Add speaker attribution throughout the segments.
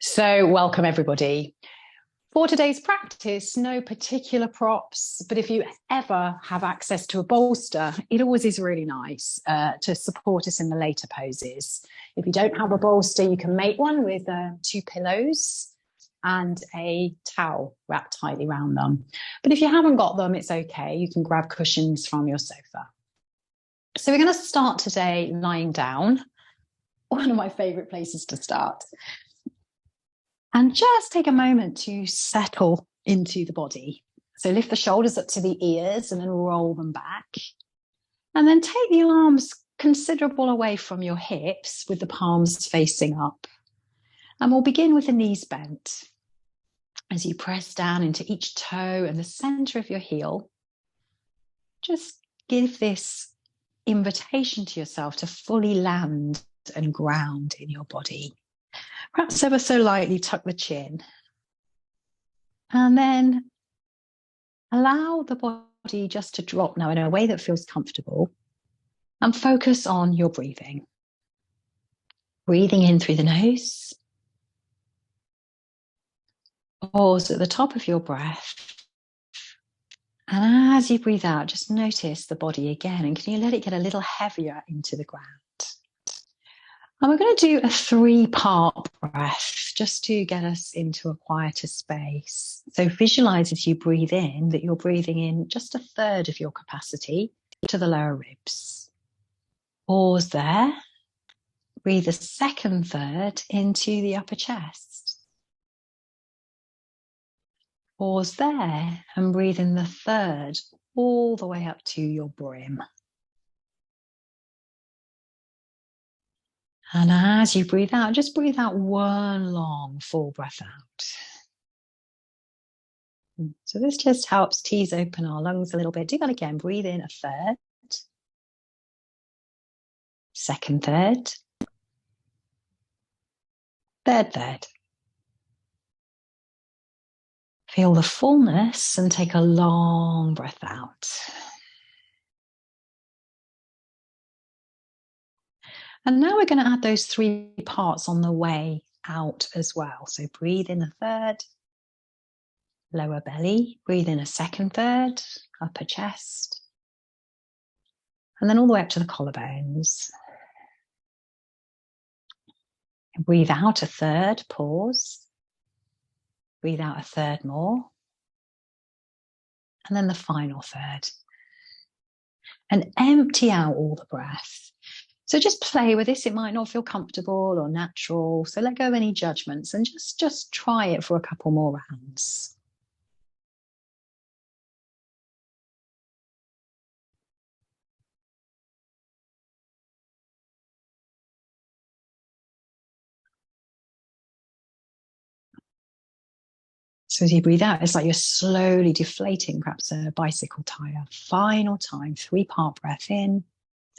Speaker 1: So welcome everybody. For today's practice, no particular props, but if you ever have access to a bolster, it always is really nice to support us in the later poses. If you don't have a bolster, you can make one with 2 pillows and a towel wrapped tightly around them. But if you haven't got them, it's okay. You can grab cushions from your sofa. So we're going to start today lying down. One of my favorite places to start. And just take a moment to settle into the body. So lift the shoulders up to the ears and then roll them back. And then take the arms considerable away from your hips with the palms facing up. And we'll begin with the knees bent. As you press down into each toe and the center of your heel, just give this invitation to yourself to fully land and ground in your body. Perhaps ever so lightly tuck the chin. And then allow the body just to drop now in a way that feels comfortable. And focus on your breathing. Breathing in through the nose. Pause at the top of your breath. And as you breathe out, just notice the body again. And can you let it get a little heavier into the ground? And we're going to do a 3-part breath just to get us into a quieter space. So visualize as you breathe in that you're breathing in just 1/3 of your capacity to the lower ribs. Pause there. Breathe the second third into the upper chest. Pause there and breathe in the third all the way up to your brim. And as you breathe out, just breathe out one long full breath out. So this just helps tease open our lungs a little bit. Do that again. Breathe in 1/3. Second third. Third third. Feel the fullness and take a long breath out. And now we're going to add those 3 parts on the way out as well. So breathe in 1/3, lower belly. Breathe in a second third, upper chest. And then all the way up to the collarbones. And breathe out 1/3, pause. Breathe out 1/3 more. And then the final third. And empty out all the breath. So just play with this. It might not feel comfortable or natural. So let go of any judgments and just try it for a couple more rounds. So as you breathe out, it's like you're slowly deflating perhaps a bicycle tire. Final time, 3-part breath in,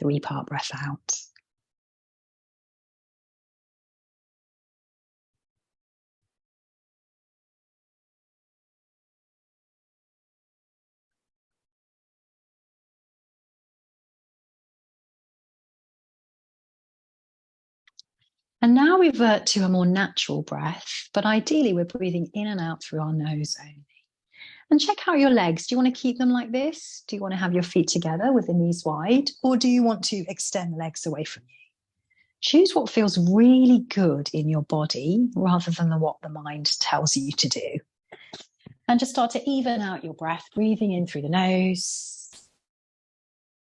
Speaker 1: 3-part breath out. And now we revert to a more natural breath, but ideally we're breathing in and out through our nose only. And check out your legs. Do you want to keep them like this? Do you want to have your feet together with the knees wide? Or do you want to extend the legs away from you? Choose what feels really good in your body rather than what the mind tells you to do. And just start to even out your breath, breathing in through the nose,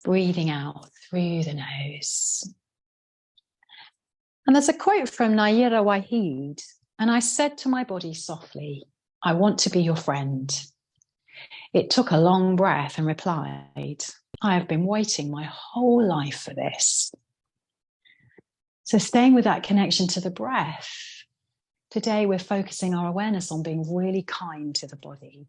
Speaker 1: breathing out through the nose. And there's a quote from Nayyirah Waheed, and I said to my body softly, I want to be your friend. It took a long breath and replied, I have been waiting my whole life for this. So staying with that connection to the breath, today we're focusing our awareness on being really kind to the body.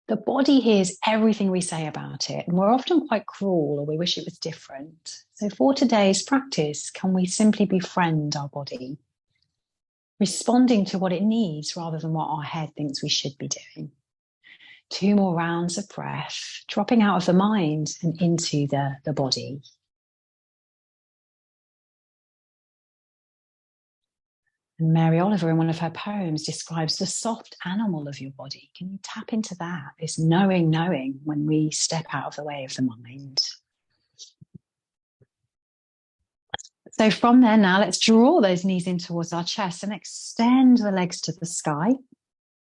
Speaker 1: The body hears everything we say about it, and we're often quite cruel or we wish it was different. So for today's practice, can we simply befriend our body, responding to what it needs rather than what our head thinks we should be doing? 2 more rounds of breath, dropping out of the mind and into the body. And Mary Oliver, in one of her poems, describes the soft animal of your body. Can you tap into that? This knowing when we step out of the way of the mind. So from there now, let's draw those knees in towards our chest and extend the legs to the sky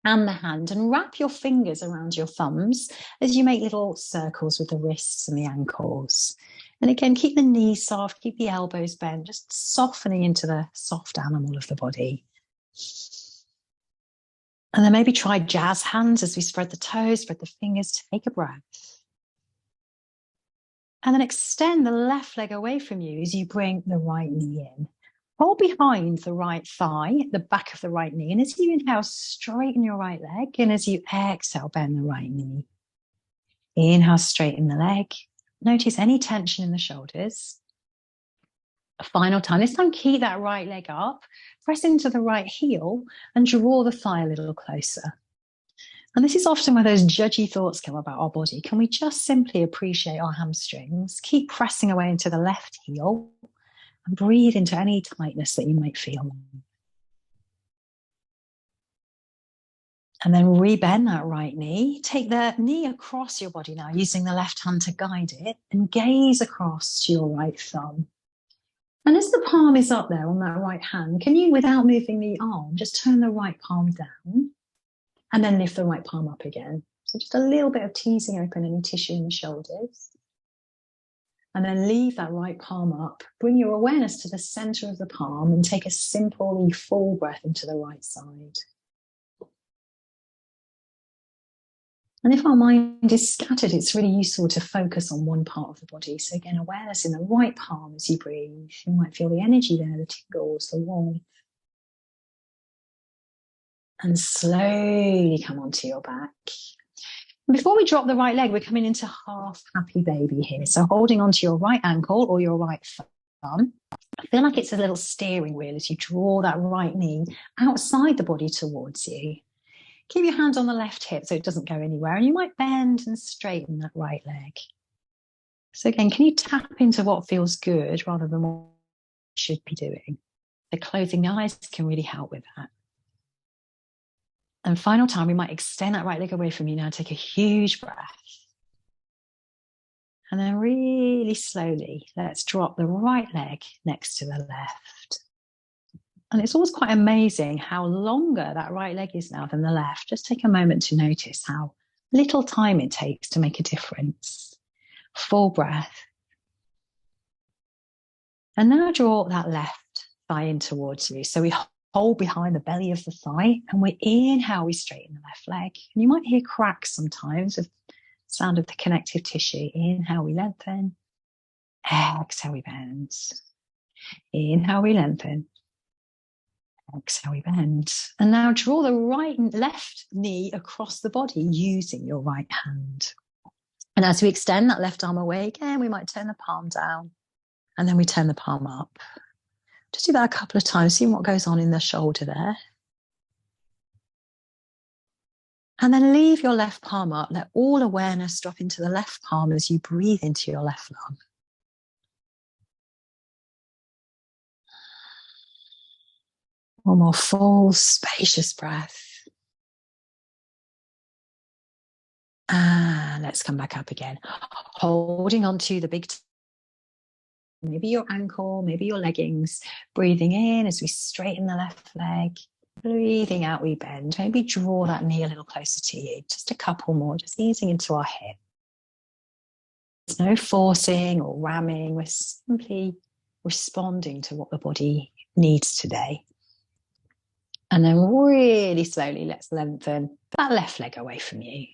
Speaker 1: and the hand, and wrap your fingers around your thumbs as you make little circles with the wrists and the ankles. And again, keep the knees soft, keep the elbows bent, just softening into the soft animal of the body. And then maybe try jazz hands as we spread the toes, spread the fingers, take a breath. And then extend the left leg away from you as you bring the right knee in. Hold behind the right thigh, the back of the right knee. And as you inhale, straighten your right leg. And as you exhale, bend the right knee. Inhale, straighten the leg. Notice any tension in the shoulders. A final time. This time, keep that right leg up. Press into the right heel and draw the thigh a little closer. And this is often where those judgy thoughts come about our body. Can we just simply appreciate our hamstrings? Keep pressing away into the left heel and breathe into any tightness that you might feel. And then rebend that right knee. Take the knee across your body now, using the left hand to guide it, and gaze across to your right thumb. And as the palm is up there on that right hand, can you, without moving the arm, just turn the right palm down and then lift the right palm up again? So just a little bit of teasing open any tissue in the shoulders. And then leave that right palm up. Bring your awareness to the center of the palm and take a simple full breath into the right side. And if our mind is scattered, it's really useful to focus on one part of the body. So again, awareness in the right palm as you breathe. You might feel the energy there, the tingles, the warmth. And slowly come onto your back. Before we drop the right leg, we're coming into half happy baby here. So holding onto your right ankle or your right thumb. I feel like it's a little steering wheel as you draw that right knee outside the body towards you. Keep your hand on the left hip so it doesn't go anywhere. And you might bend and straighten that right leg. So again, can you tap into what feels good rather than what you should be doing? So closing the eyes can really help with that. And final time, we might extend that right leg away from you now. Take a huge breath. And then really slowly, let's drop the right leg next to the left. And it's always quite amazing how longer that right leg is now than the left. Just take a moment to notice how little time it takes to make a difference. Full breath. And now draw that left thigh in towards you. So we hold behind the belly of the thigh, and we inhale, we straighten the left leg. And you might hear cracks sometimes of sound of the connective tissue. Inhale, we lengthen. Exhale, we bend. Inhale, we lengthen. Exhale, we bend. And now draw the right and left knee across the body using your right hand. And as we extend that left arm away again, we might turn the palm down and then we turn the palm up. Just do that a couple of times, seeing what goes on in the shoulder there. And then leave your left palm up. Let all awareness drop into the left palm as you breathe into your left lung. One more full, spacious breath. And let's come back up again. Holding on to the big toe, maybe your ankle, maybe your leggings. Breathing in as we straighten the left leg. Breathing out, we bend. Maybe draw that knee a little closer to you. Just a couple more, just easing into our hip. There's no forcing or ramming. We're simply responding to what the body needs today. And then really slowly, let's lengthen that left leg away from you.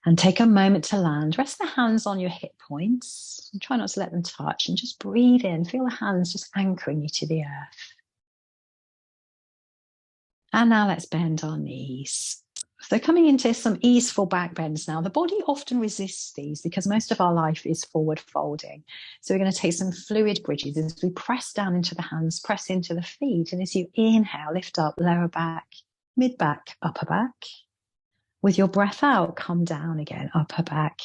Speaker 1: And take a moment to land. Rest the hands on your hip points. And try not to let them touch. And just breathe in. Feel the hands just anchoring you to the earth. And now let's bend our knees. So coming into some easeful back bends now. The body often resists these because most of our life is forward folding. So we're going to take some fluid bridges as we press down into the hands, press into the feet. And as you inhale, lift up lower back, mid back, upper back. With your breath out, come down again, upper back,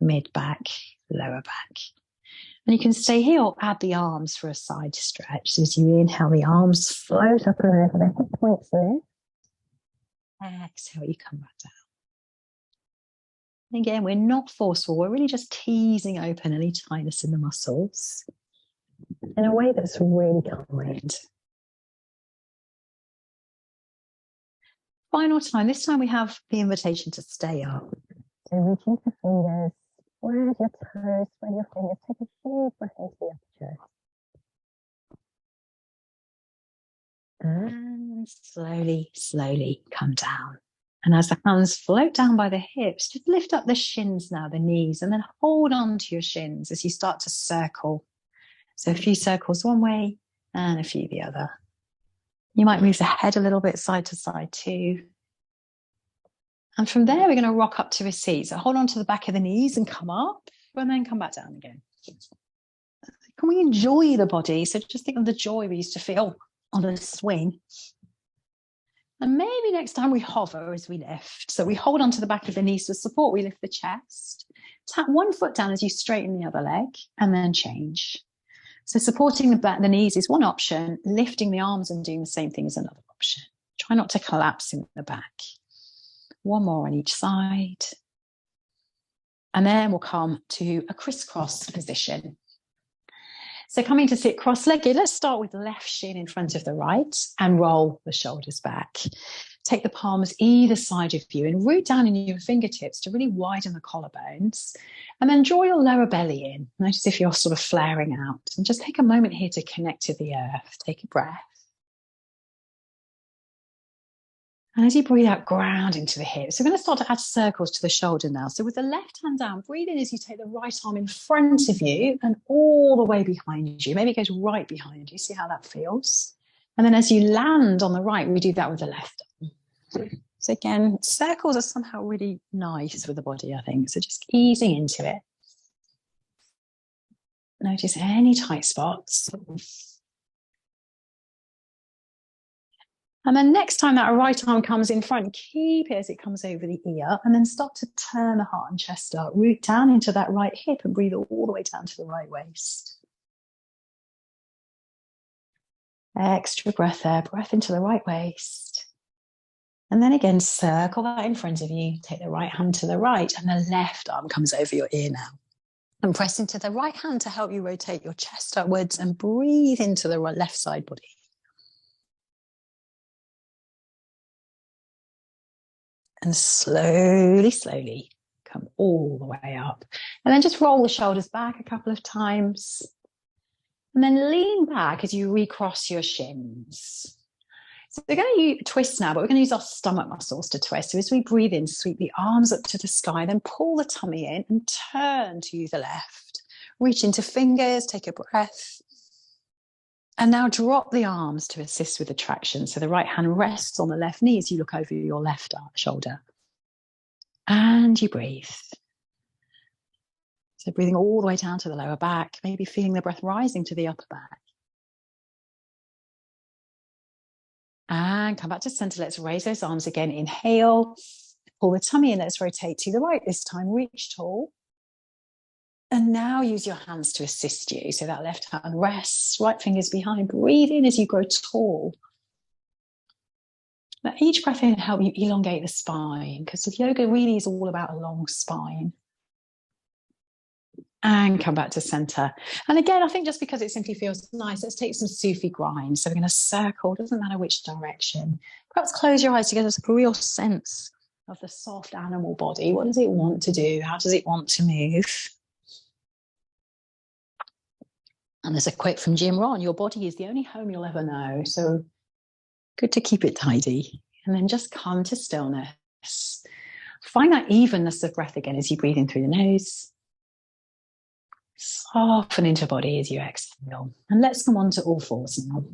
Speaker 1: mid back, lower back. And you can stay here or add the arms for a side stretch. So as you inhale, the arms float up and over the hip points there. Exhale, you come back down. And again, we're not forceful. We're really just teasing open any tightness in the muscles in a way that's really kind. Final time. This time we have the invitation to stay up. So reach into fingers, spread your toes, spread your fingers, take a huge breath into the upper chest. And slowly, slowly come down. And as the hands float down by the hips, just lift up the shins now, the knees, and then hold on to your shins as you start to circle. So a few circles one way and a few the other. You might move the head a little bit side to side too. And from there, we're going to rock up to a seat. So hold on to the back of the knees and come up, and then come back down again. Can we enjoy the body? So just think of the joy we used to feel on a swing. And maybe next time we hover as we lift. So we hold on to the back of the knees for support. We lift the chest. Tap one foot down as you straighten the other leg, and then change. So supporting the knees is one option. Lifting the arms and doing the same thing is another option. Try not to collapse in the back. One more on each side. And then we'll come to a crisscross position. So coming to sit cross-legged, let's start with the left shin in front of the right and roll the shoulders back. Take the palms either side of you and root down in your fingertips to really widen the collarbones. And then draw your lower belly in. Notice if you're sort of flaring out. And just take a moment here to connect to the earth. Take a breath. And as you breathe out, ground into the hips. We're going to start to add circles to the shoulder now. So with the left hand down, breathe in as you take the right arm in front of you and all the way behind you. Maybe it goes right behind you. See how that feels? And then as you land on the right, we do that with the left arm. So again, circles are somehow really nice with the body, I think. So just easing into it. Notice any tight spots. And then next time that right arm comes in front, keep it as it comes over the ear, and then start to turn the heart and chest up. Root down into that right hip and breathe all the way down to the right waist. Extra breath there, breath into the right waist. And then again, circle that in front of you. Take the right hand to the right, and the left arm comes over your ear now. And press into the right hand to help you rotate your chest upwards and breathe into the left side body. And slowly, slowly come all the way up. And then just roll the shoulders back a couple of times. And then lean back as you recross your shins. So we're going to twist now, but we're going to use our stomach muscles to twist. So as we breathe in, sweep the arms up to the sky, then pull the tummy in and turn to the left. Reach into fingers, take a breath. And now drop the arms to assist with the traction. So the right hand rests on the left knee as you look over your left shoulder. And you breathe. So breathing all the way down to the lower back, maybe feeling the breath rising to the upper back. And come back to center. Let's raise those arms again. Inhale, pull the tummy in. Let's rotate to the right this time. Reach tall. And now use your hands to assist you. So that left hand rests, right fingers behind. Breathe in as you grow tall. Now each breath in help you elongate the spine, because yoga really is all about a long spine. And come back to center. And again, I think just because it simply feels nice, let's take some Sufi grind. So we're going to circle, doesn't matter which direction. Perhaps close your eyes to get a real sense of the soft animal body. What does it want to do? How does it want to move? And there's a quote from Jim Rohn, your body is the only home you'll ever know. So good to keep it tidy. And then just come to stillness. Find that evenness of breath again as you breathe in through the nose. Soften into body as you exhale. And let's come on to all fours now.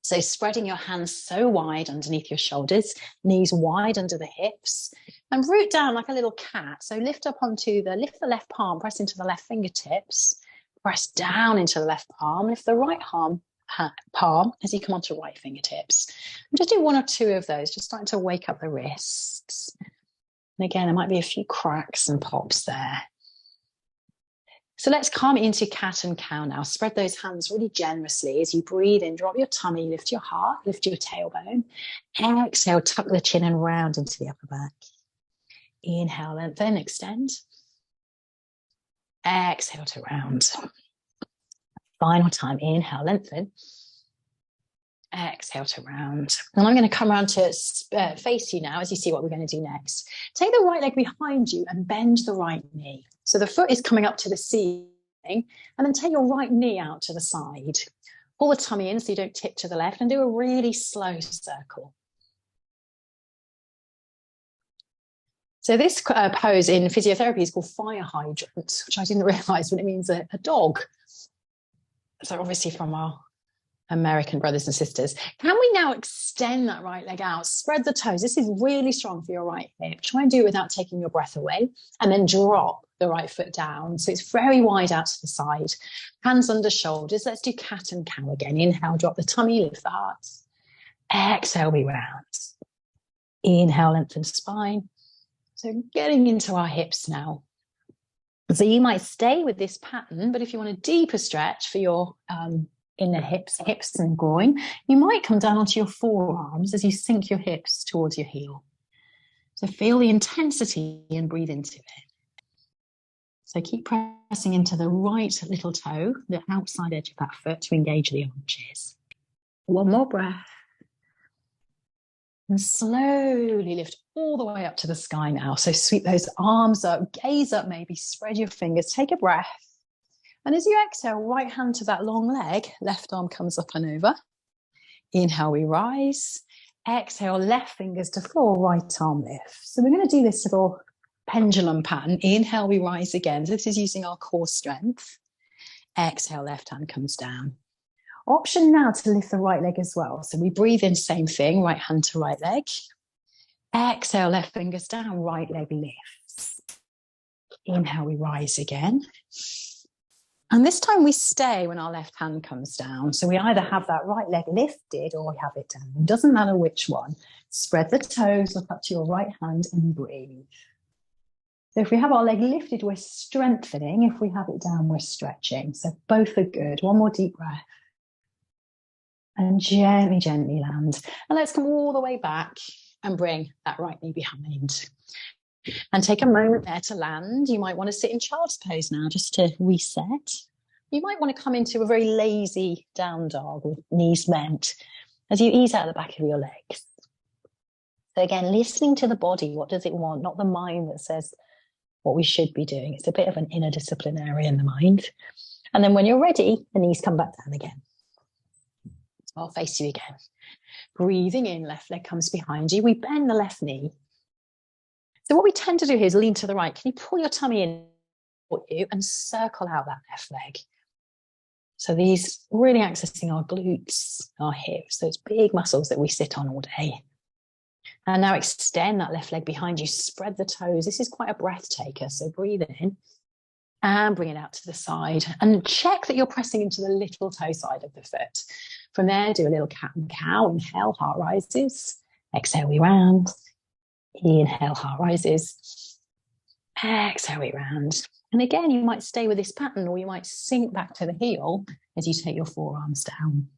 Speaker 1: So spreading your hands so wide underneath your shoulders, knees wide under the hips, and root down like a little cat. So lift the left palm, press into the left fingertips, press down into the left palm, lift the right palm as you come onto right fingertips. And just do one or two of those, just starting to wake up the wrists. And again, there might be a few cracks and pops there. So let's come into cat and cow now. Spread those hands really generously as you breathe in. Drop your tummy, lift your heart, lift your tailbone. Exhale, tuck the chin and round into the upper back. Inhale, lengthen, extend. Exhale to round. Final time, inhale, lengthen. Exhale to round. And I'm going to come around to face you now as you see what we're going to do next. Take the right leg behind you and bend the right knee. So the foot is coming up to the ceiling, and then take your right knee out to the side. Pull the tummy in so you don't tip to the left, and do a really slow circle. So this pose in physiotherapy is called fire hydrant, which I didn't realise, but it means a dog. So obviously from our American brothers and sisters. Can we now extend that right leg out? Spread the toes. This is really strong for your right hip. Try and do it without taking your breath away, and then drop the right foot down. So it's very wide out to the side. Hands under shoulders. Let's do cat and cow again. Inhale, drop the tummy, lift the heart. Exhale, we round. Inhale, lengthen spine. So getting into our hips now. So you might stay with this pattern, but if you want a deeper stretch for your inner hips and groin, you might come down onto your forearms as you sink your hips towards your heel. So feel the intensity and breathe into it. So keep pressing into the right little toe, the outside edge of that foot, to engage the arches. One more breath. And slowly lift all the way up to the sky now. So sweep those arms up, gaze up maybe, spread your fingers, take a breath. And as you exhale, right hand to that long leg, left arm comes up and over. Inhale, we rise. Exhale, left fingers to floor, right arm lift. So we're going to do this little pendulum pattern. Inhale, we rise again. So this is using our core strength. Exhale, left hand comes down. Option now to lift the right leg as well. So we breathe in, same thing, right hand to right leg. Exhale, left fingers down, right leg lifts. Inhale, we rise again. And this time we stay when our left hand comes down. So we either have that right leg lifted or we have it down. It doesn't matter which one. Spread the toes, look up to your right hand and breathe. So if we have our leg lifted, we're strengthening. If we have it down, we're stretching. So both are good. One more deep breath. And gently, gently land. And let's come all the way back and bring that right knee behind. And take a moment there to land. You might want to sit in child's pose now just to reset. You might want to come into a very lazy down dog with knees bent as you ease out the back of your legs. So again, listening to the body, what does it want? Not the mind that says what we should be doing. It's a bit of an inner disciplinarian, the mind. And then when you're ready, the knees come back down again. I'll face you again. Breathing in, left leg comes behind you. We bend the left knee. So what we tend to do here is lean to the right. Can you pull your tummy in for you and circle out that left leg? So these really accessing our glutes, our hips, those big muscles that we sit on all day. And now extend that left leg behind you. Spread the toes. This is quite a breath taker. So breathe in and bring it out to the side. And check that you're pressing into the little toe side of the foot. From there, do a little cat and cow. Inhale, heart rises. Exhale, we round. Inhale, heart rises. Exhale, we round. And again, you might stay with this pattern or you might sink back to the heel as you take your forearms down.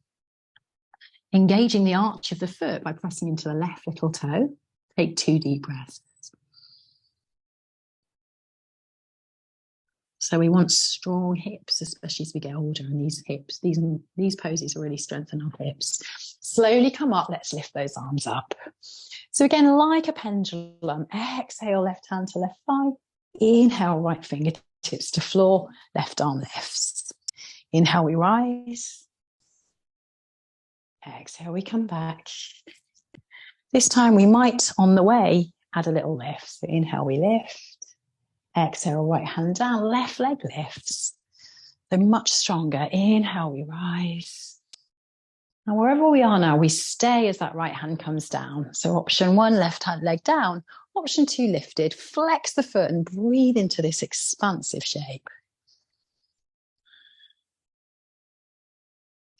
Speaker 1: Engaging the arch of the foot by pressing into the left little toe. Take 2 deep breaths. So we want strong hips, especially as we get older, and these hips, these poses really strengthen our hips. Slowly come up, let's lift those arms up. So again, like a pendulum, exhale, left hand to left thigh. Inhale, right fingertips to floor, left arm lifts. Inhale, we rise. Exhale, we come back. This time we might, on the way, add a little lift. So inhale, we lift. Exhale, right hand down, left leg lifts. So much stronger. Inhale, we rise. And wherever we are now, we stay as that right hand comes down. So option 1, left hand leg down. Option 2, lifted. Flex the foot and breathe into this expansive shape.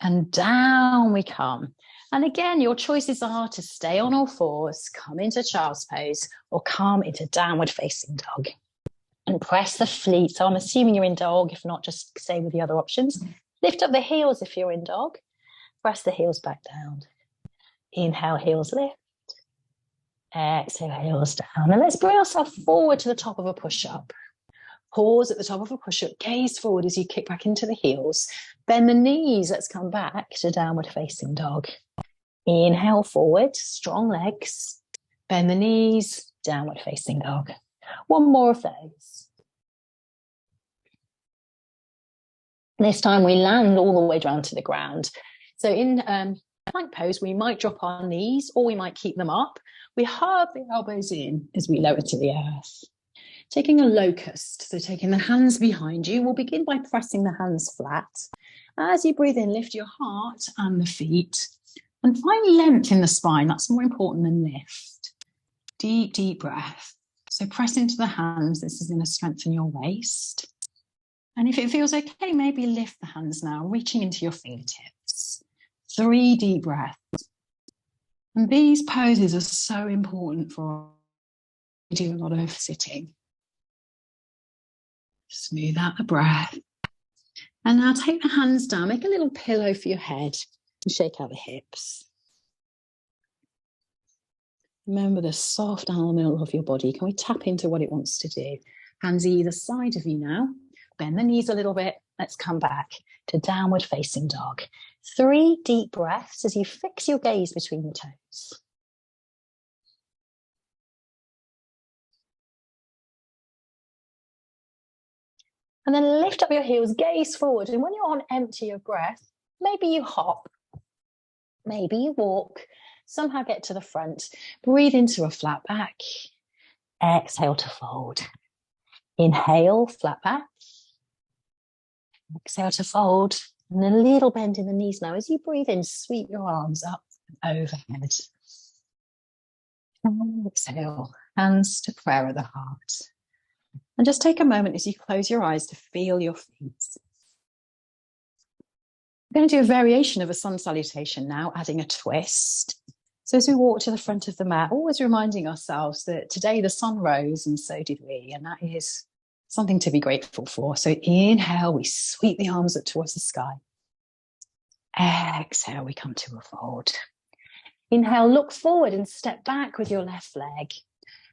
Speaker 1: And down we come. And again, your choices are to stay on all fours, come into child's pose, or come into downward facing dog.
Speaker 2: And press the feet. So I'm assuming you're in dog. If not, just stay with the other options. Lift up the heels if you're in dog. Press the heels back down. Inhale, heels lift. Exhale, heels down. And let's bring ourselves forward to the top of a push-up. Pause at the top of a push-up. Gaze forward as you kick back into the heels. Bend the knees. Let's come back to downward facing dog. Inhale forward, strong legs. Bend the knees, downward facing dog. One more of those. This time we land all the way down to the ground. So in plank pose, we might drop our knees or we might keep them up. We hug the elbows in as we lower to the earth. Taking a locust, so taking the hands behind you, we'll begin by pressing the hands flat. As you breathe in, lift your heart and the feet and find length in the spine. That's more important than lift. Deep, deep breath. So press into the hands. This is going to strengthen your waist. And if it feels okay, maybe lift the hands now, reaching into your fingertips. 3 deep breaths. And these poses are so important for we do a lot of sitting. Smooth out the breath. And now take the hands down, make a little pillow for your head and shake out the hips. Remember the soft element of your body. Can we tap into what it wants to do? Hands either side of you now. Bend the knees a little bit. Let's come back to downward facing dog. 3 deep breaths as you fix your gaze between your toes. And then lift up your heels, gaze forward. And when you're on empty of breath, maybe you hop, maybe you walk, somehow get to the front. Breathe into a flat back. Exhale to fold. Inhale, flat back. Exhale to fold. And a little bend in the knees now. As you breathe in, sweep your arms up and overhead. And exhale, hands to prayer of the heart. And just take a moment as you close your eyes to feel your feet. We're going to do a variation of a sun salutation now, adding a twist. So as we walk to the front of the mat, always reminding ourselves that today the sun rose and so did we, and that is something to be grateful for. So inhale, we sweep the arms up towards the sky. Exhale, we come to a fold. Inhale, look forward and step back with your left leg.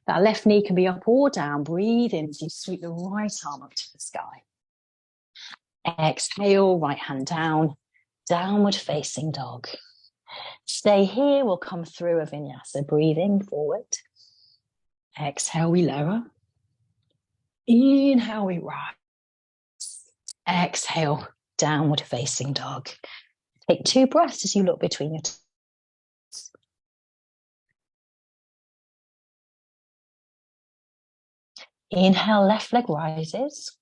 Speaker 2: That left knee can be up or down. Breathe in as you sweep the right arm up to the sky. Exhale, right hand down, downward facing dog. Stay here, we'll come through a vinyasa, breathing forward. Exhale, we lower. Inhale, we rise. Exhale, downward facing dog. Take 2 breaths as you look between your toes. Inhale, left leg rises.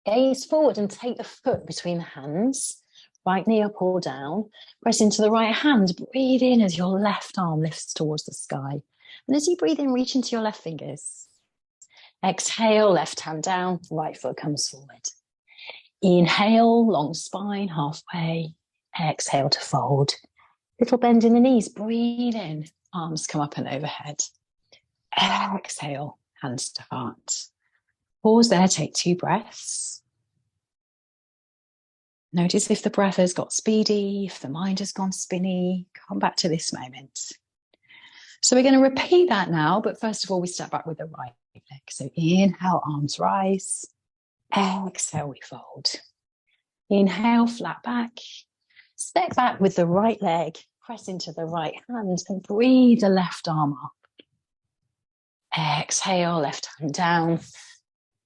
Speaker 2: Gaze forward and take the foot between the hands. Right knee up or down. Press into the right hand. Breathe in as your left arm lifts towards the sky. And as you breathe in, reach into your left fingers. Exhale, left hand down, right foot comes forward. Inhale, long spine, halfway. Exhale to fold. Little bend in the knees. Breathe in. Arms come up and overhead. Exhale, hands to heart. Pause there, take 2 breaths. Notice if the breath has got speedy, if the mind has gone spinny. Come back to this moment. So we're going to repeat that now, but first of all, we step back with the right leg. So inhale, arms rise. Exhale, we fold. Inhale, flat back. Step back with the right leg. Press into the right hand and breathe the left arm up. Exhale, left hand down.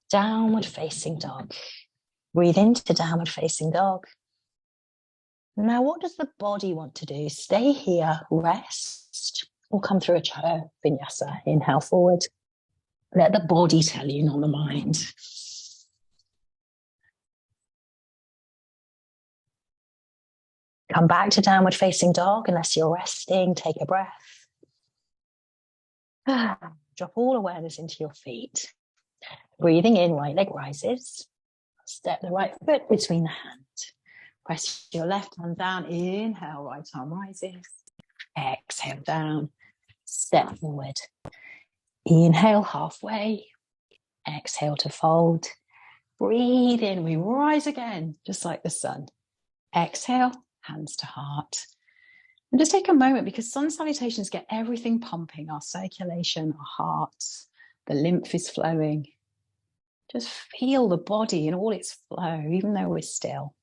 Speaker 2: Downward facing dog. Breathe into downward facing dog. Now, what does the body want to do? Stay here, rest, or come through a chair vinyasa. Inhale forward. Let the body tell you, not the mind. Come back to downward facing dog unless you're resting. Take a breath. Drop all awareness into your feet. Breathing in, right leg rises. Step the right foot between the hands. Press your left hand down. Inhale, right arm rises. Exhale down. Step forward. Inhale, halfway. Exhale to fold. Breathe in, we rise again, just like the sun. Exhale, hands to heart. And just take a moment, because sun salutations get everything pumping, our circulation, our hearts, the lymph is flowing. Just feel the body in all its flow, even though we're still.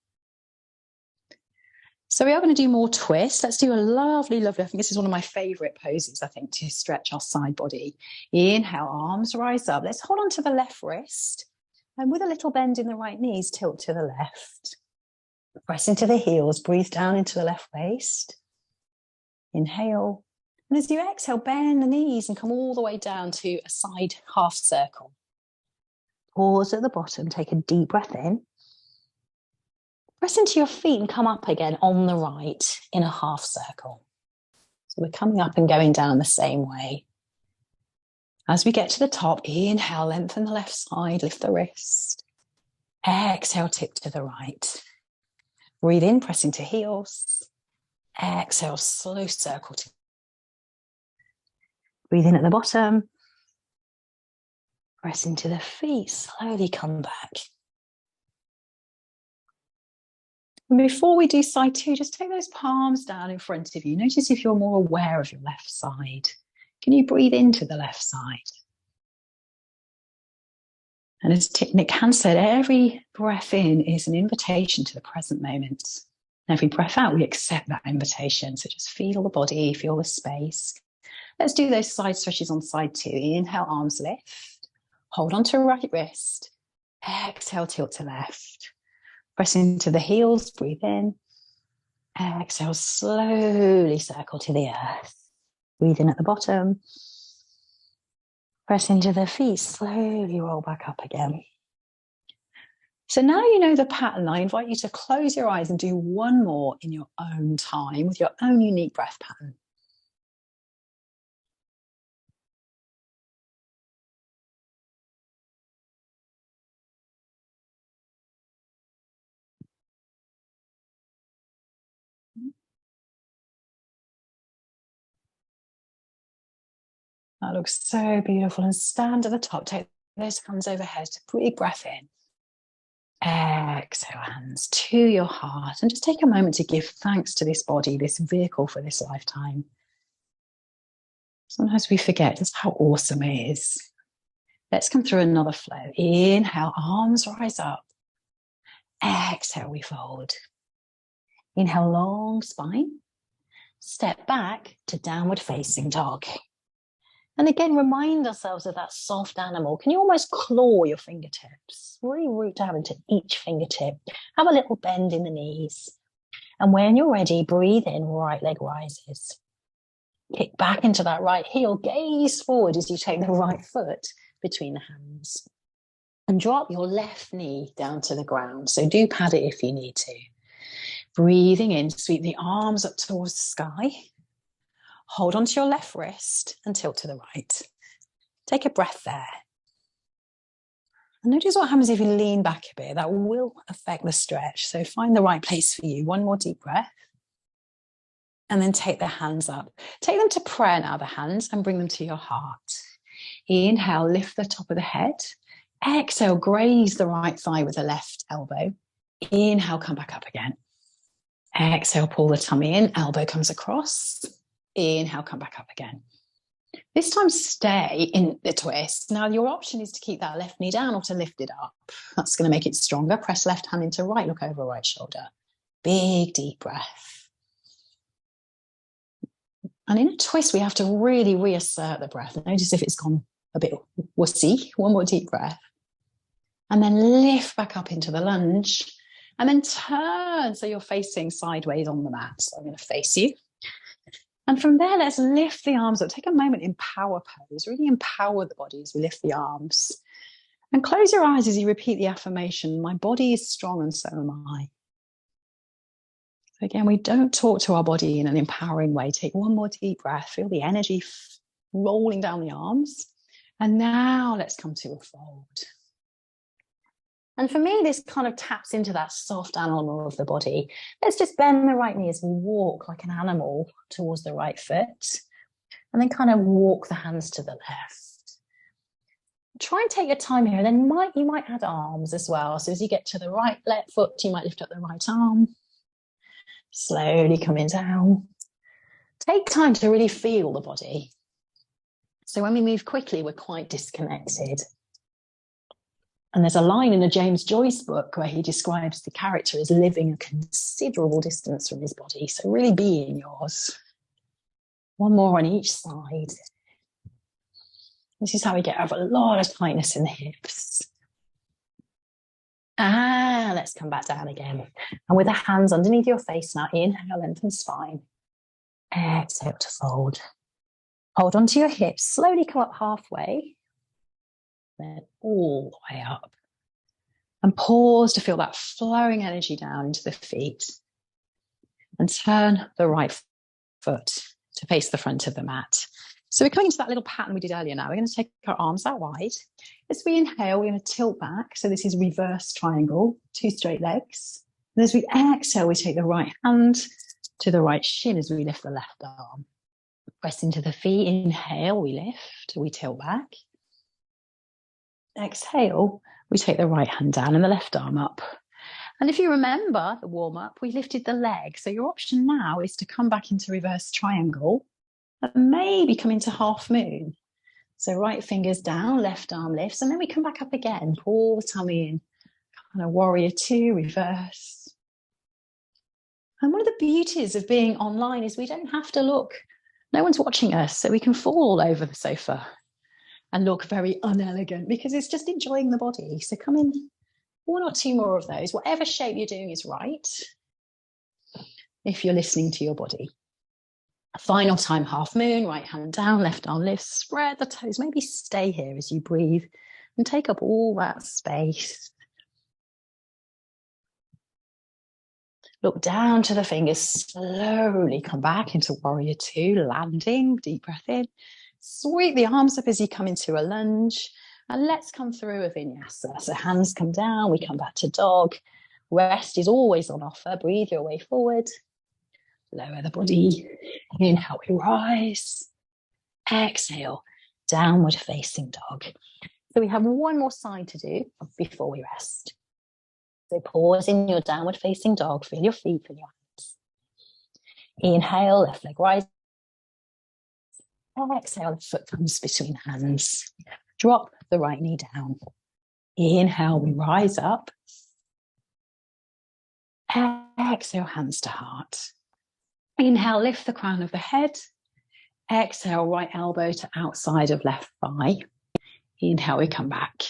Speaker 2: So we are going to do more twists. Let's do a lovely, lovely, I think this is one of my favorite poses, I think, to stretch our side body. Inhale, arms rise up. Let's hold on to the left wrist. And with a little bend in the right knees, tilt to the left. Press into the heels, breathe down into the left waist. Inhale. And as you exhale, bend the knees and come all the way down to a side half circle. Pause at the bottom, take a deep breath in. Press into your feet and come up again on the right in a half circle. So we're coming up and going down the same way. As we get to the top, inhale, lengthen the left side, lift the wrist. Exhale, tip to the right. Breathe in, press into heels. Exhale, slow circle. Breathe in at the bottom. Press into the feet, slowly come back. And before we do side two, just take those palms down in front of you. Notice if you're more aware of your left side. Can you breathe into the left side? And as Nick Hans said, every breath in is an invitation to the present moment. And every breath out, we accept that invitation. So just feel the body, feel the space. Let's do those side stretches on side two. Inhale, arms lift. Hold on to right wrist. Exhale, tilt to left. Press into the heels, breathe in. Exhale, slowly circle to the earth. Breathe in at the bottom. Press into the feet, slowly roll back up again. So now you know the pattern. I invite you to close your eyes and do one more in your own time with your own unique breath pattern. That looks so beautiful. And stand at the top, take those hands overhead, big breath in. Exhale, hands to your heart, and just take a moment to give thanks to this body, this vehicle for this lifetime. Sometimes we forget just how awesome it is. Let's come through another flow. Inhale, arms rise up. Exhale, we fold. Inhale, long spine. Step back to downward facing dog. And again, remind ourselves of that soft animal. Can you almost claw your fingertips? Really root down into each fingertip. Have a little bend in the knees. And when you're ready, breathe in, right leg rises. Kick back into that right heel, gaze forward as you take the right foot between the hands. And drop your left knee down to the ground. So do pad it if you need to. Breathing in, sweep the arms up towards the sky. Hold onto your left wrist and tilt to the right. Take a breath there. And notice what happens if you lean back a bit. That will affect the stretch. So find the right place for you. One more deep breath. And then take the hands up. Take them to prayer now, the hands, and bring them to your heart. Inhale, lift the top of the head. Exhale, graze the right thigh with the left elbow. Inhale, come back up again. Exhale, pull the tummy in, elbow comes across. Inhale, come back up again. This time stay in the twist. Now your option is to keep that left knee down or to lift it up. That's going to make it stronger. Press left hand into right, look over right shoulder. Big deep breath. And in a twist, we have to really reassert the breath. Notice if it's gone a bit wussy. One more deep breath. And then lift back up into the lunge. And then turn so you're facing sideways on the mat. So I'm going to face you. And from there, let's lift the arms up. Take a moment in power pose. Really empower the body as we lift the arms. And close your eyes as you repeat the affirmation, my body is strong and so am I. So again, we don't talk to our body in an empowering way. Take one more deep breath. Feel the energy rolling down the arms. And now let's come to a fold. And for me, this kind of taps into that soft animal of the body. Let's just bend the right knee as we walk like an animal towards the right foot. And then kind of walk the hands to the left. Try and take your time here, and then you might add arms as well. So as you get to the right left foot, you might lift up the right arm, slowly coming down. Take time to really feel the body. So when we move quickly, we're quite disconnected. And there's a line in a James Joyce book where he describes the character as living a considerable distance from his body. So really be in yours. One more on each side. This is how we get over a lot of tightness in the hips. Let's come back down again. And with the hands underneath your face now, inhale, lengthen spine. Exhale to fold. Hold onto your hips, slowly come up halfway. Then all the way up. And pause to feel that flowing energy down into the feet. And turn the right foot to face the front of the mat. So we're coming into that little pattern we did earlier now. We're going to take our arms out wide. As we inhale, we're going to tilt back. So this is reverse triangle, 2 straight legs. And as we exhale, we take the right hand to the right shin as we lift the left arm. Press into the feet. Inhale, we lift, we tilt back. Exhale, we take the right hand down and the left arm up. And if you remember the warm-up, we lifted the leg. So your option now is to come back into reverse triangle and maybe come into half moon. So right fingers down, left arm lifts, and then we come back up again. Pull the tummy in, kind of warrior 2, reverse. And one of the beauties of being online is we don't have to look. No one's watching us, so we can fall all over the sofa and look very unelegant because it's just enjoying the body. So come in 1 or 2 more of those. Whatever shape you're doing is right if you're listening to your body. Final time, half moon, right hand down, left arm lifts, spread the toes. Maybe stay here as you breathe and take up all that space. Look down to the fingers, slowly come back into warrior 2, landing, deep breath in. Sweep the arms up as you come into a lunge. And let's come through a vinyasa. So hands come down, we come back to dog. Rest is always on offer. Breathe your way forward. Lower the body. Inhale, we rise. Exhale, downward facing dog. So we have one more side to do before we rest. So pause in your downward facing dog. Feel your feet, feel your hands. Inhale, left leg rise. Exhale, the foot comes between hands. Drop the right knee down. Inhale, we rise up. Exhale, hands to heart. Inhale, lift the crown of the head. Exhale, right elbow to outside of left thigh. Inhale, we come back.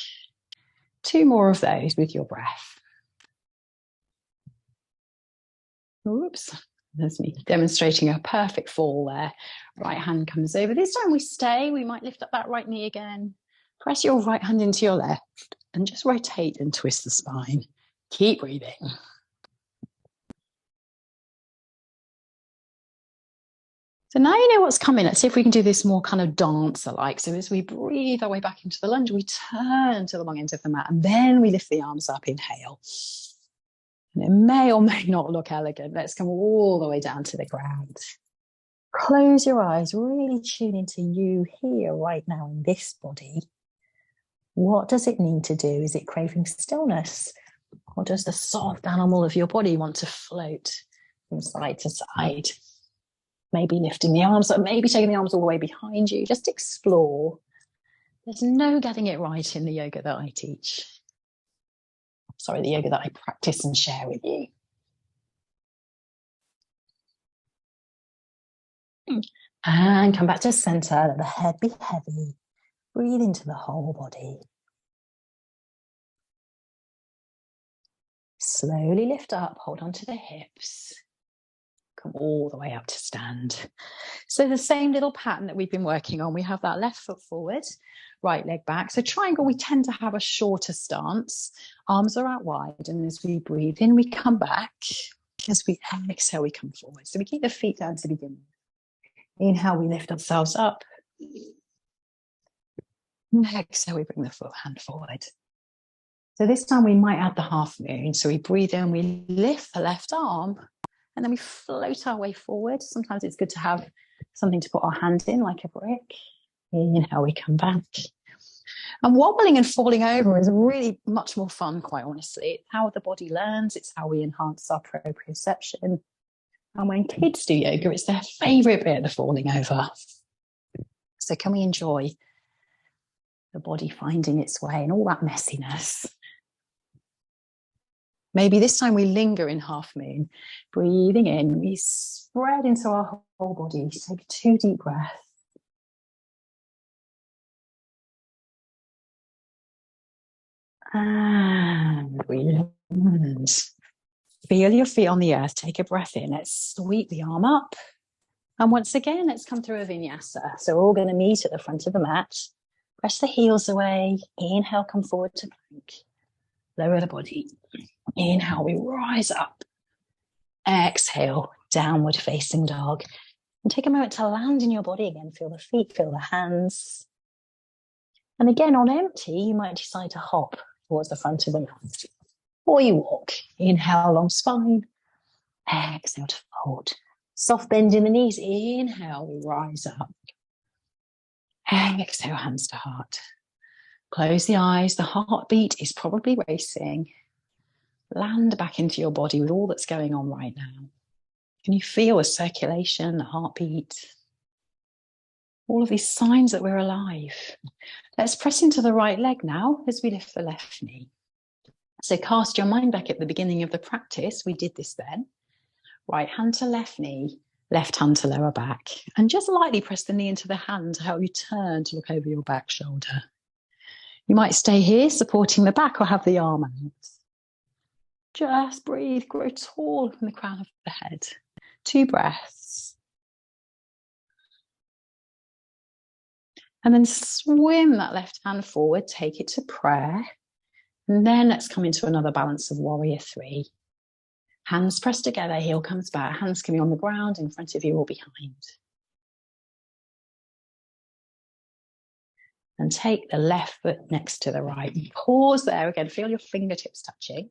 Speaker 2: 2 more of those with your breath. Oops, there's me demonstrating a perfect fall there. Right hand comes over. This time we stay. We might lift up that right knee again. Press your right hand into your left and just rotate and twist the spine. Keep breathing. So now you know what's coming. Let's see if we can do this more kind of dancer-like. So as we breathe our way back into the lunge, we turn to the long end of the mat and then we lift the arms up, inhale. And it may or may not look elegant. Let's come all the way down to the ground. Close your eyes, really tune into you here right now in this body. What does it need to do? Is it craving stillness? Or does the soft animal of your body want to float from side to side? Maybe lifting the arms up, maybe taking the arms all the way behind you. Just explore. There's no getting it right in the yoga that I teach. Sorry, the yoga that I practice and share with you. And come back to center, let the head be heavy. Breathe into the whole body. Slowly lift up, hold on to the hips. Come all the way up to stand. So the same little pattern that we've been working on, we have that left foot forward, right leg back. So triangle, we tend to have a shorter stance. Arms are out wide, and as we breathe in, we come back. As we exhale, we come forward. So we keep the feet down to begin with. Inhale, we lift ourselves up. Exhale, we bring the foot hand forward. So this time we might add the half moon. So we breathe in, we lift the left arm, and then we float our way forward. Sometimes it's good to have something to put our hand in, like a brick. Inhale, we come back.
Speaker 1: And wobbling and falling over is really much more fun, quite honestly. It's how the body learns. It's how we enhance our proprioception. And when kids do yoga, it's their favourite bit, the falling over. So can we enjoy the body finding its way and all that messiness? Maybe this time we linger in half moon. Breathing in, we spread into our whole body. Take 2 deep breaths. And we land. Feel your feet on the earth. Take a breath in. Let's sweep the arm up. And once again, let's come through a vinyasa. So we're all going to meet at the front of the mat. Press the heels away. Inhale, come forward to plank. Lower the body. Inhale, we rise up. Exhale, downward facing dog. And take a moment to land in your body again. Feel the feet, feel the hands. And again, on empty, you might decide to hop towards the front of the mat. Or you walk. Inhale, long spine. Exhale to fold. Soft bend in the knees. Inhale, we rise up. Exhale, hands to heart. Close the eyes. The heartbeat is probably racing. Land back into your body with all that's going on right now. Can you feel the circulation, the heartbeat? All of these signs that we're alive. Let's press into the right leg now as we lift the left knee. So cast your mind back at the beginning of the practice. We did this then. Right hand to left knee, left hand to lower back. And just lightly press the knee into the hand to help you turn to look over your back shoulder. You might stay here supporting the back or have the arm out. Just breathe, grow tall from the crown of the head. 2 breaths. And then swim that left hand forward, take it to prayer. And then let's come into another balance of warrior 3. Hands pressed together, heel comes back. Hands can be on the ground, in front of you or behind. And take the left foot next to the right. Pause there again, feel your fingertips touching.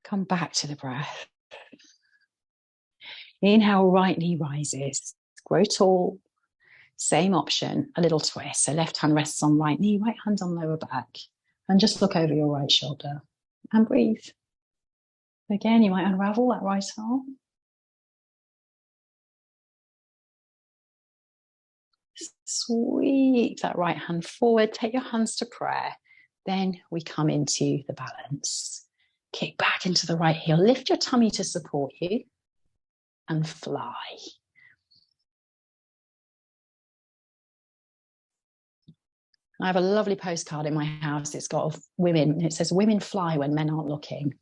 Speaker 1: Come back to the breath. Inhale, right knee rises. Grow tall. Same option, a little twist. So left hand rests on right knee, right hand on lower back. And just look over your right shoulder and breathe. Again, you might unravel that right arm. Sweep that right hand forward. Take your hands to prayer. Then we come into the balance. Kick back into the right heel. Lift your tummy to support you. And fly. I have a lovely postcard in my house. It's got women. It says, "Women fly when men aren't looking."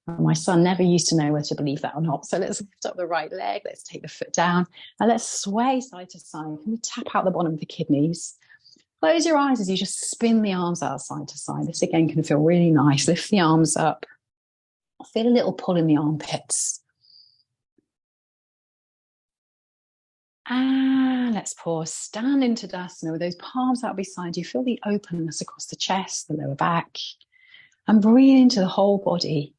Speaker 1: And my son never used to know whether to believe that or not. So let's lift up the right leg. Let's take the foot down. And let's sway side to side. Can we tap out the bottom of the kidneys? Close your eyes as you just spin the arms out side to side. This again can feel really nice. Lift the arms up. Feel a little pull in the armpits. And let's pause. Stand into Tadasana with those palms out beside you. Feel the openness across the chest, the lower back. And breathe into the whole body.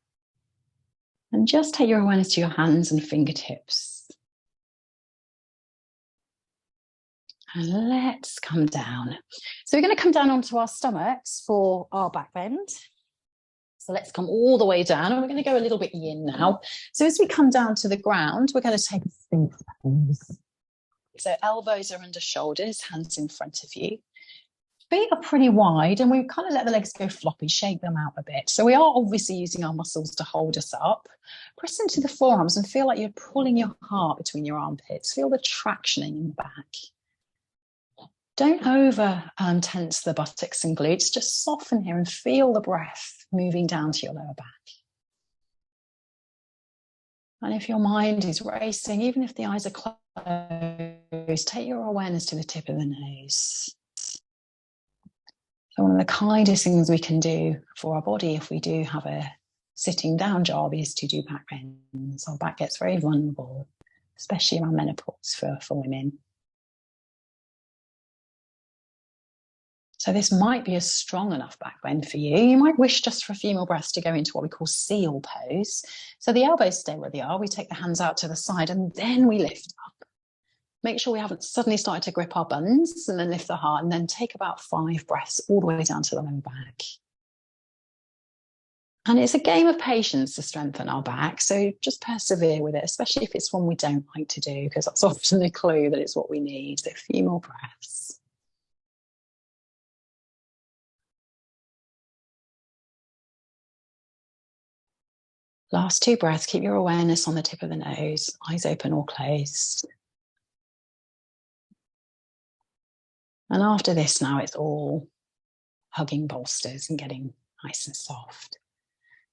Speaker 1: And just take your awareness to your hands and fingertips. And let's come down. So we're going to come down onto our stomachs for our back bend. So let's come all the way down, and we're going to go a little bit yin now. So as we come down to the ground, we're going to take a Sphinx pose. So elbows are under shoulders, hands in front of you. Feet are pretty wide, and we kind of let the legs go floppy, shake them out a bit. So we are obviously using our muscles to hold us up. Press into the forearms and feel like you're pulling your heart between your armpits. Feel the traction in the back. Don't over tense the buttocks and glutes. Just soften here and feel the breath moving down to your lower back. And if your mind is racing, even if the eyes are closed, take your awareness to the tip of the nose. So one of the kindest things we can do for our body if we do have a sitting down job is to do back bends. Our back gets very vulnerable, especially around menopause for women. So this might be a strong enough back bend for you. You might wish just for a few more breaths to go into what we call seal pose. So the elbows stay where they are. We take the hands out to the side and then we lift up. Make sure we haven't suddenly started to grip our buns, and then lift the heart, and then take about 5 breaths all the way down to the lower back. And it's a game of patience to strengthen our back, so just persevere with it, especially if it's one we don't like to do, because that's often a clue that it's what we need. So a few more breaths. Last 2 breaths, keep your awareness on the tip of the nose, eyes open or closed. And after this now, it's all hugging bolsters and getting nice and soft.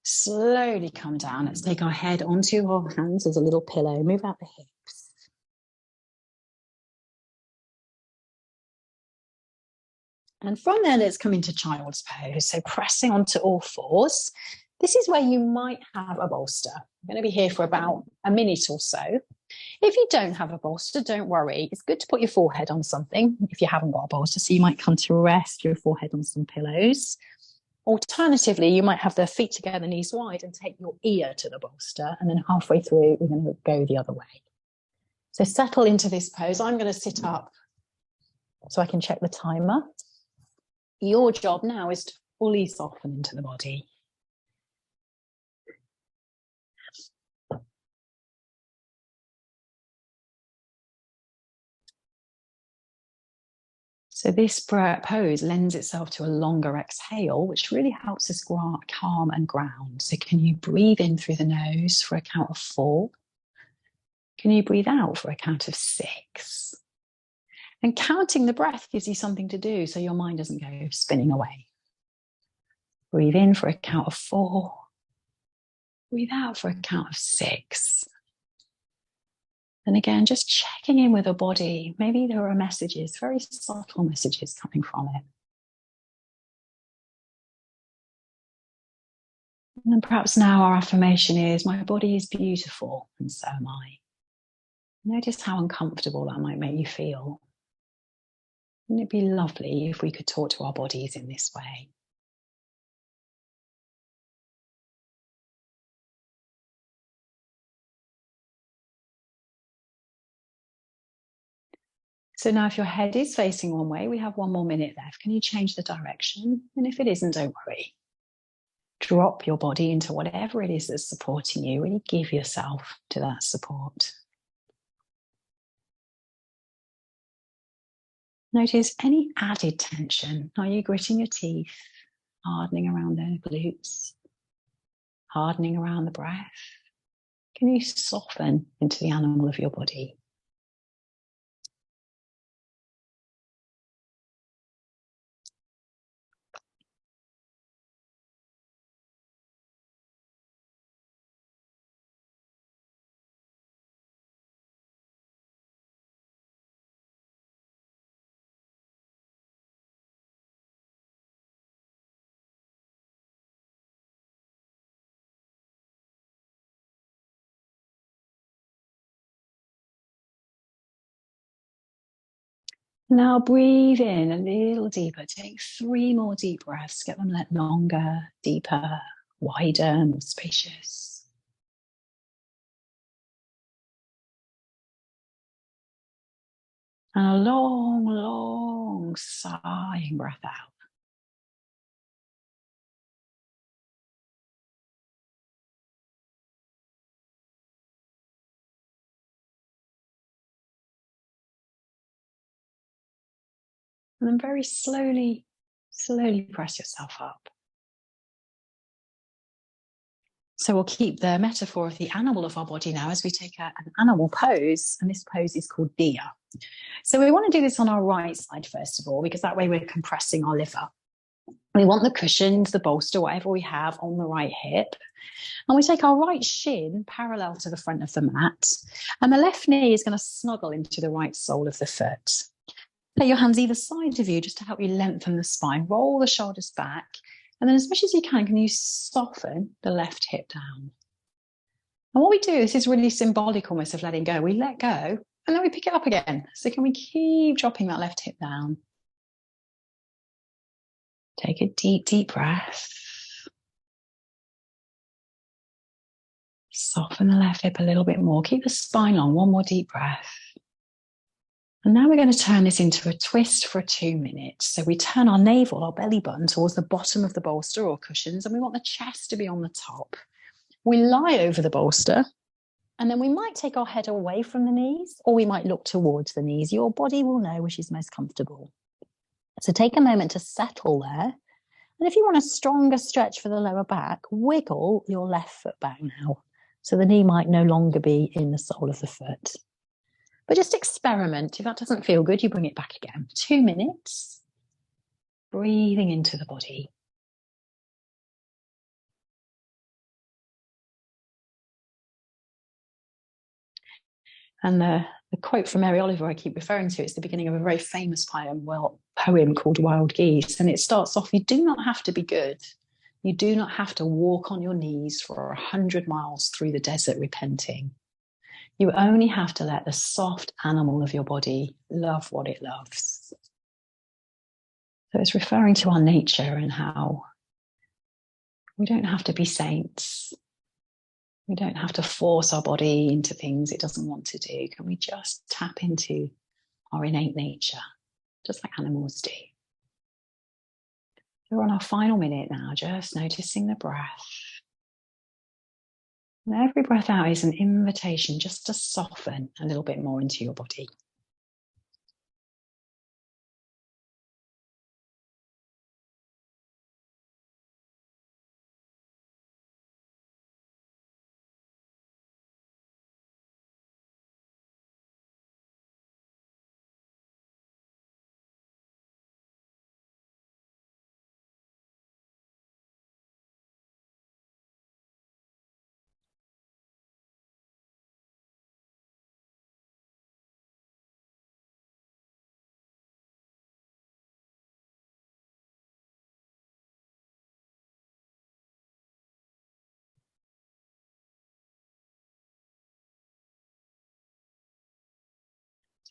Speaker 1: Slowly come down. Let's take our head onto our hands as a little pillow. Move out the hips. And from there, let's come into child's pose. So pressing onto all fours. This is where you might have a bolster. I'm going to be here for about a minute or so. If you don't have a bolster, don't worry. It's good to put your forehead on something if you haven't got a bolster. So you might come to rest your forehead on some pillows. Alternatively, you might have the feet together, knees wide, and take your ear to the bolster. And then halfway through, we're going to go the other way. So settle into this pose. I'm going to sit up so I can check the timer. Your job now is to fully soften into the body. So this pose lends itself to a longer exhale, which really helps us calm and ground. So can you breathe in through the nose for a count of 4? Can you breathe out for a count of 6? And counting the breath gives you something to do so your mind doesn't go spinning away. Breathe in for a count of 4. Breathe out for a count of 6. And again, just checking in with the body. Maybe there are messages, very subtle messages coming from it. And then perhaps now our affirmation is, my body is beautiful and so am I. Notice how uncomfortable that might make you feel. Wouldn't it be lovely if we could talk to our bodies in this way? So now if your head is facing one way, we have 1 more minute left. Can you change the direction? And if it isn't, don't worry. Drop your body into whatever it is that's supporting you. Really give yourself to that support. Notice any added tension. Are you gritting your teeth, hardening around the glutes, hardening around the breath? Can you soften into the animal of your body? Now breathe in a little deeper. Take 3 more deep breaths. Get them longer, deeper, wider, more spacious. And a long, long sighing breath out. And then very slowly press yourself up. So we'll keep the metaphor of the animal of our body now as we take an animal pose, and this pose is called deer. So we want to do this on our right side first of all, because that way we're compressing our liver. We want the cushions, the bolster, whatever we have on the right hip. And we take our right shin parallel to the front of the mat, and the left knee is going to snuggle into the right sole of the foot. Lay your hands either side of you just to help you lengthen the spine. Roll the shoulders back. And then as much as you can you soften the left hip down? And what we do, this is really symbolic almost of letting go. We let go and then we pick it up again. So can we keep dropping that left hip down? Take a deep, deep breath. Soften the left hip a little bit more. Keep the spine long. 1 more deep breath. And now we're going to turn this into a twist for 2 minutes. So we turn our navel, our belly button, towards the bottom of the bolster or cushions, and we want the chest to be on the top. We lie over the bolster, and then we might take our head away from the knees, or we might look towards the knees. Your body will know which is most comfortable. So take a moment to settle there. And if you want a stronger stretch for the lower back, wiggle your left foot back now. So the knee might no longer be in the sole of the foot. But just experiment. If that doesn't feel good, you bring it back again. 2 minutes. Breathing into the body. And the quote from Mary Oliver I keep referring to, it's the beginning of a very famous poem called Wild Geese. And it starts off, you do not have to be good. You do not have to walk on your knees for 100 miles through the desert repenting. You only have to let the soft animal of your body love what it loves. So it's referring to our nature and how we don't have to be saints. We don't have to force our body into things it doesn't want to do. Can we just tap into our innate nature, just like animals do? We're on our final minute now, just noticing the breath. And every breath out is an invitation just to soften a little bit more into your body.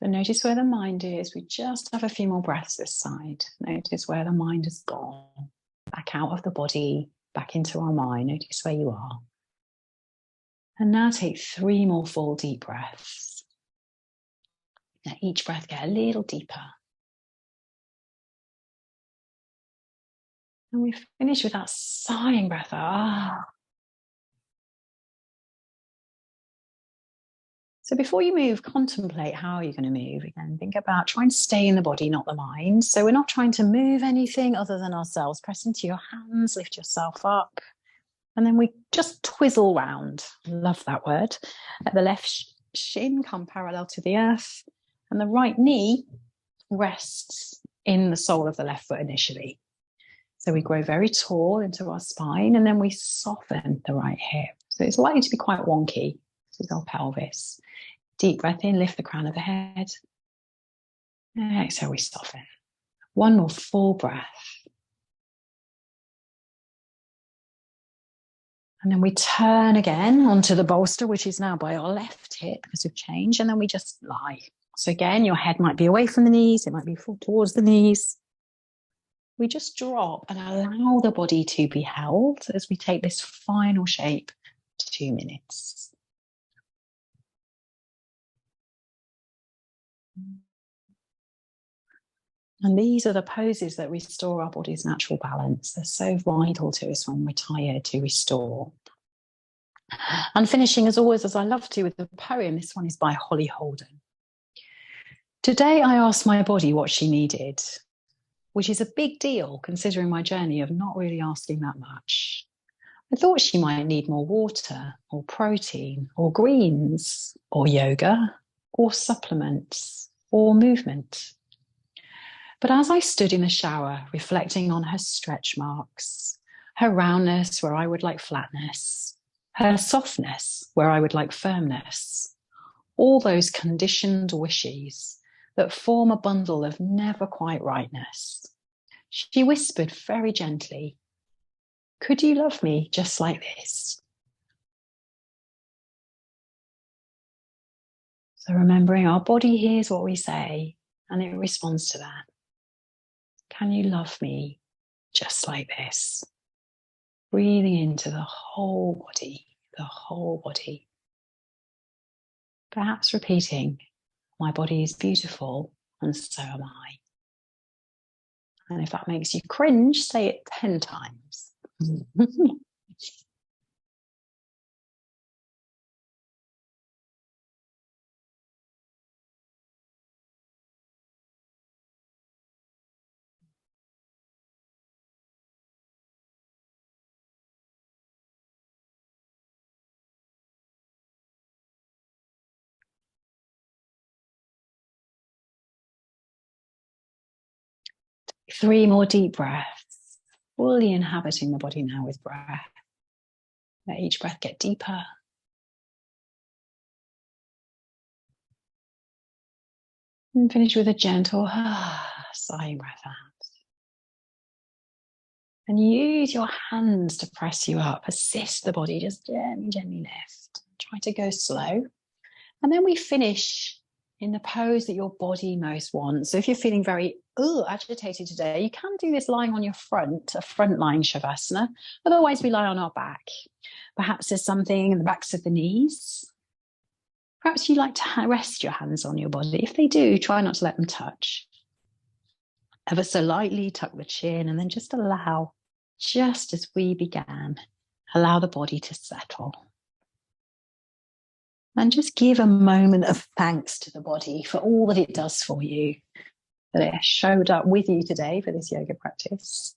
Speaker 1: So notice where the mind is. We just have a few more breaths this side. Notice where the mind has gone. Back out of the body, back into our mind. Notice where you are. And now take 3 more full deep breaths. Now each breath get a little deeper. And we finish with that sighing breath. So before you move, contemplate how you're going to move. Again, think about trying to stay in the body, not the mind. So we're not trying to move anything other than ourselves. Press into your hands, lift yourself up. And then we just twizzle round. Love that word. Let the left shin come parallel to the earth. And the right knee rests in the sole of the left foot initially. So we grow very tall into our spine, and then we soften the right hip. So it's likely to be quite wonky. This is our pelvis. Deep breath in, lift the crown of the head. And exhale, we soften. 1 more full breath. And then we turn again onto the bolster, which is now by our left hip because we've changed. And then we just lie. So again, your head might be away from the knees. It might be towards the knees. We just drop and allow the body to be held as we take this final shape to 2 minutes. And these are the poses that restore our body's natural balance. They're so vital to us when we're tired to restore. And finishing, as always, as I love to, with a poem. This one is by Holly Holden. Today I asked my body what she needed, which is a big deal considering my journey of not really asking that much. I thought she might need more water or protein or greens or yoga or supplements or movement. But as I stood in the shower, reflecting on her stretch marks, her roundness where I would like flatness, her softness where I would like firmness, all those conditioned wishes that form a bundle of never quite rightness, she whispered very gently, "Could you love me just like this?" So remembering our body hears what we say and it responds to that. Can you love me just like this? Breathing into the whole body, the whole body. Perhaps repeating, My body is beautiful, and so am I. And if that makes you cringe, say it 10 times. 3 more deep breaths, fully inhabiting the body now with breath. Let each breath get deeper. And finish with a gentle sighing breath out. And use your hands to press you up. Assist the body, just gently, gently lift. Try to go slow. And then we finish in the pose that your body most wants. So if you're feeling very agitated today, you can do this lying on your front, a front lying Shavasana. Otherwise, we lie on our back. Perhaps there's something in the backs of the knees. Perhaps you like to rest your hands on your body. If they do, try not to let them touch. Ever so lightly tuck the chin and then just allow, just as we began, allow the body to settle. And just give a moment of thanks to the body for all that it does for you, that it showed up with you today for this yoga practice.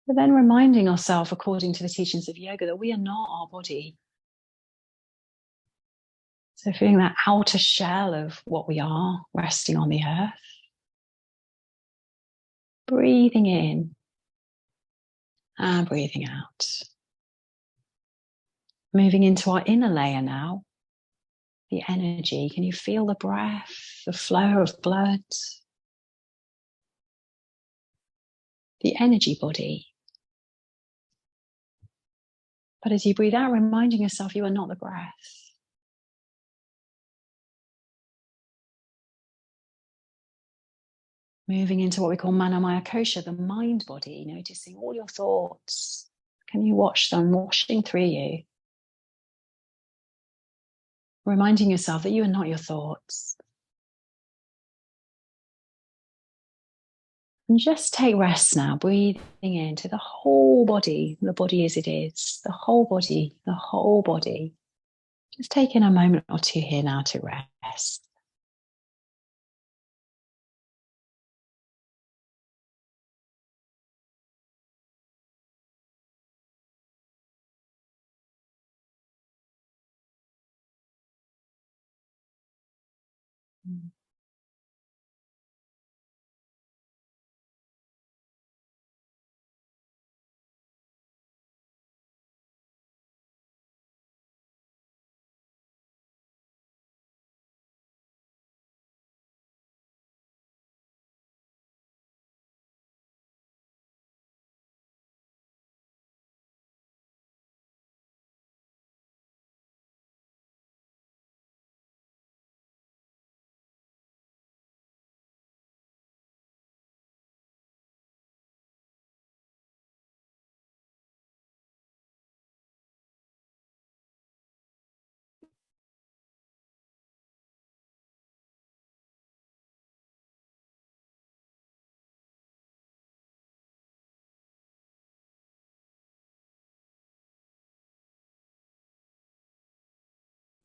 Speaker 1: But then reminding ourselves, according to the teachings of yoga, that we are not our body. So feeling that outer shell of what we are, resting on the earth. Breathing in and breathing out. Moving into our inner layer now, the energy. Can you feel the breath, the flow of blood? The energy body. But as you breathe out, reminding yourself you are not the breath. Moving into what we call Manomaya Kosha, the mind body, noticing all your thoughts. Can you watch them washing through you? Reminding yourself that you are not your thoughts. And just take rest now, breathing into the whole body as it is, the whole body, the whole body. Just taking a moment or two here now to rest.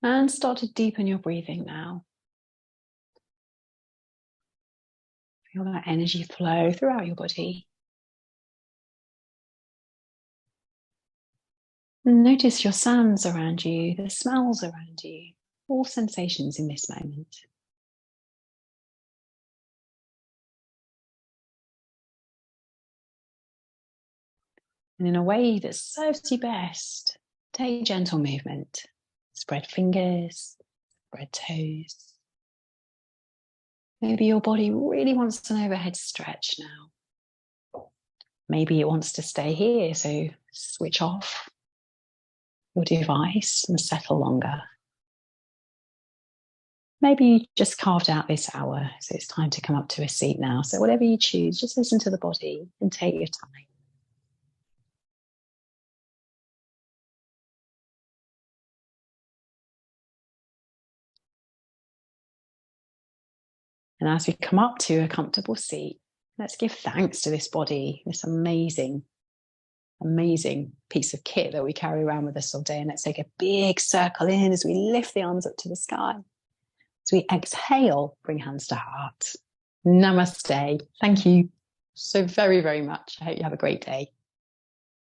Speaker 1: And start to deepen your breathing now. Feel that energy flow throughout your body. Notice your sounds around you, the smells around you, all sensations in this moment. And in a way that serves you best, take gentle movement. Spread fingers, spread toes. Maybe your body really wants an overhead stretch now. Maybe it wants to stay here, so switch off your device and settle longer. Maybe you just carved out this hour, so it's time to come up to a seat now. So whatever you choose, just listen to the body and take your time. And as we come up to a comfortable seat, let's give thanks to this body, this amazing, amazing piece of kit that we carry around with us all day. And let's take a big circle in as we lift the arms up to the sky. As we exhale, bring hands to heart. Namaste. Thank you so very, very much. I hope you have a great day.